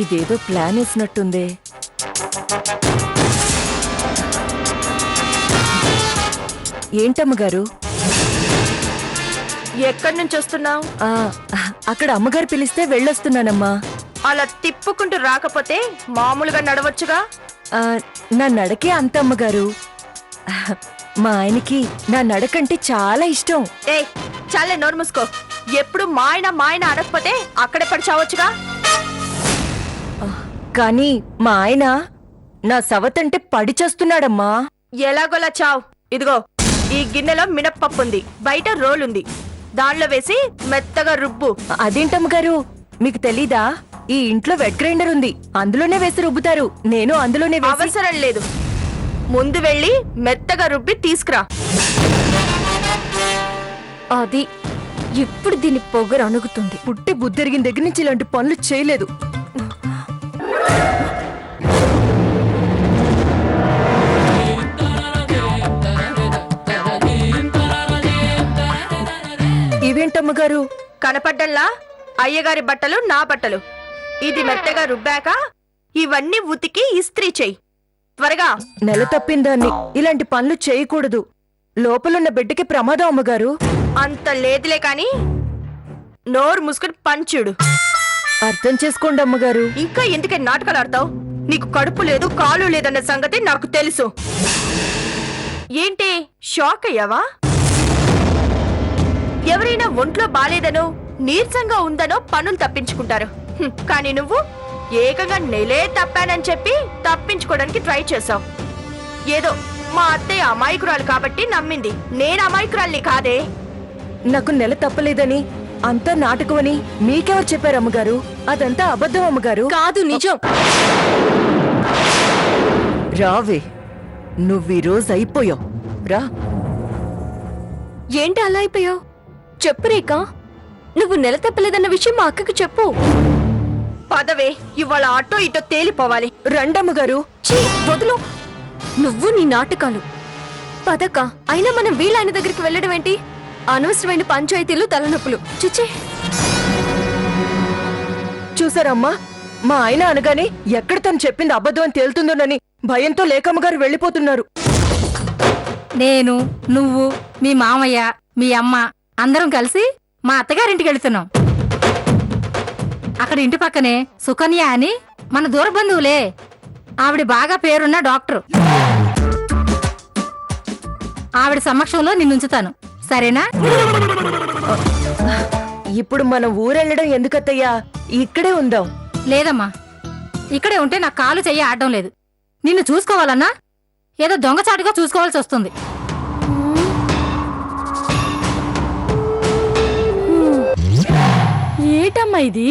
ఇదేదో ప్లాన్ వేసినట్టుందే. ఏంటమ్మగారు? ఎక్కడి నుంచి వస్తున్నావు? అక్కడ అమ్మగారు పిలిస్తే వెళ్ళొస్తున్నానమ్మా. అలా తిప్పుకుంటూ రాకపోతే మామూలుగా నడవచ్చుగా. నా నడకే అంత అమ్మగారు. మా ఆయనకి నా నడకంటే చాలా ఇష్టం. చాలే నోరు మూసుకో. ఎప్పుడు మా ఆయన అడగకపోతే అక్కడే పడి చావచ్చుగా. కానీ మా ఆయన నా సవతంటే పడి చేస్తున్నాడమ్మా. ఎలాగోలా చావ్. ఇదిగో ఈ గిన్నెలో మినప్పప్పు ఉంది, బయట రోల్ ఉంది, దానిలో వేసి మెత్తగా రుబ్బు. అదేంటమ్మగారు, మీకు తెలీదా? ఈ ఇంట్లో వెట్ గ్రైండర్ ఉంది, అందులోనే వేసి రుబ్బుతారు. నేను అందులోనే. అవసరం లేదు, ముందు వెళ్ళి మెత్తగా రుబ్బి తీసుకురా. అది ఇప్పుడు దీని పొగరు అణుగుతుంది. పుట్టి బుద్ధిరిగిన దగ్గర నుంచి ఇలాంటి పనులు చేయలేదు. ఇవేంటమ్మగారు? కనపడ్డంలా అయ్యగారి బట్టలు, నా బట్టలు. ఇది మెత్తగా రుబ్బాక ఇవన్నీ ఉతికి ఇస్త్రీ చెయ్యి త్వరగా. నెల తప్పిందాన్ని ఇలాంటి పనులు చేయకూడదు. లోపలున్న బిడ్డకి ప్రమాదం అమ్మగారు. అంత లేదులే కాని నోరు మూసుకుని పంచుడు. అర్థం చేసుకోండి అమ్మగారు. ఇంకా ఎందుకే నాటకాలు ఆడతావు? నీకు కడుపు లేదు, కాలు లేదన్న సంగతి నాకు తెలుసు. ఏంటి షాక్ అయ్యావా? ఎవరైనా ఒంట్లో బాలేదనో నీరసంగా ఉందనో పనులు తప్పించుకుంటారు. కానీ నువ్వు ఏకంగా నెలే తప్పానని చెప్పి తప్పించుకోవడానికి ట్రై చేశావు. ఏదో మా అత్తయ్య అమాయకురాలు కాబట్టి నమ్మింది. నేను అమాయకురాల్ని కాదే. నాకు నెల తప్పలేదని, అంతా నాటకమని మీకెవరు చెప్పారు అమ్మగారు? అదంతా అబద్ధం అమ్మగారు. కాదు, నిజం. రావే, నువ్వీరోజు అయిపోయావు. రా. ఏంటి అలా అయిపోయావు? చెప్పు రేఖ, నువ్వు నెల తప్పలేదన్న విషయం మా అక్కకు చెప్పు. పదవే, ఇవాళ ఆటో ఇటో తేలిపోవాలి. రండమ్మగారు. వదులు, నువ్వు నీ నాటకాలు. పదక్క, అయినా మనం వీళ్ళ దగ్గరికి వెళ్ళడం ఏంటి? అనవసరమైన పంచాయతీలు, తలనొప్పులు. చిచ్చే. చూసారమ్మా, మా ఆయన అనగానే ఎక్కడ తను చెప్పింది అబద్ధం అని తేలుతుందోనని భయంతో లేకమ్మగారు వెళ్ళిపోతున్నారు. నేను, నువ్వు, మీ మామయ్య, మీ అమ్మ అందరం కలిసి మా అత్తగారింటికి వెళుతున్నాం. అక్కడ ఇంటి పక్కనే సుకన్య అని మన దూర బంధువులే. ఆవిడ బాగా పేరున్న డాక్టర్. ఆవిడ సమక్షంలో నిన్నుంచుతాను, సరేనా? ఇప్పుడు మనం ఊరెళ్ళడం ఎందుకత్తయ్యా? ఇక్కడే ఉందాం. లేదమ్మా, ఇక్కడే ఉంటే నా కాలు చెయ్యి ఆడడం లేదు. నిన్ను చూసుకోవాలన్నా ఏదో దొంగచాటుగా చూసుకోవాల్సి వస్తుంది. ఏటమ్మా ఇది?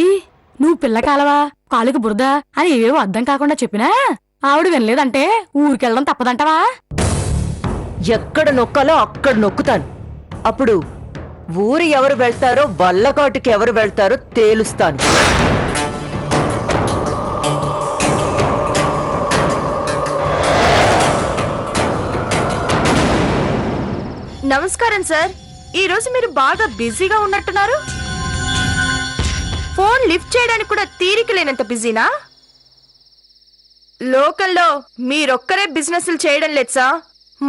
నువ్వు పిల్ల కాలవా, కాలుకి బురద అని ఏవేవో అర్థం కాకుండా చెప్పినా ఆవిడ వినలేదంటే ఊరికెళ్ళడం తప్పదంటవా? ఎక్కడ నొక్కాలో అక్కడ నొక్కుతాను. అప్పుడు ఊరు ఎవరు వెళ్తారో, వల్లకాటుకి ఎవరు వెళ్తారో తేలుస్తాను. నమస్కారం సార్. ఈ రోజు మీరు బాగా బిజీగా ఉన్నట్టున్నారు. ఫోన్ లిఫ్ట్ చేయడానికి కూడా తీరిక లేనంత బిజీనా? లోకల్లో మీరొక్కరే బిజినెస్లు చేయడం లేదు సార్.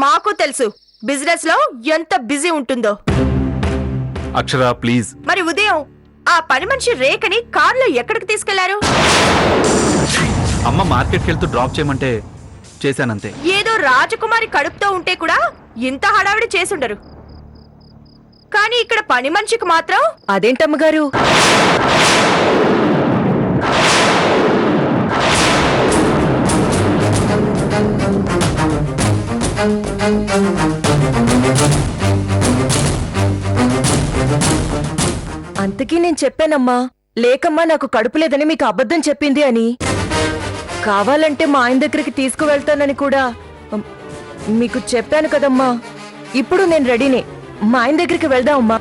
మాకు తెలుసు బిజినెస్ లో ఎంత బిజీ ఉంటుందో. అక్షరా ప్లీజ్. మరి ఉదయం ఆ పని మనిషి రేఖని కార్లో ఎక్కడికి తీసుకెళ్లారు? అమ్మ మార్కెట్కి వెళ్తూ డ్రాప్ చేయమంటే చేశానంతే. ఏదో రాజకుమారి కడుపుతో ఉంటే కూడా ఇంత హడావిడి చేసుండరు. కానీ ఇక్కడ పని మనిషికి మాత్రం. అదేంటమ్మగారు? అంతకీ నేను చెప్పానమ్మా, లేకమ్మా నాకు కడుపు లేదని మీకు అబద్ధం చెప్పింది అని. కావాలంటే మా ఆయన దగ్గరికి తీసుకువెళ్తానని కూడా మీకు చెప్పాను కదమ్మా. ఇప్పుడు నేను రెడీనే. మా ఆయన దగ్గరికి వెళ్దామమ్మా.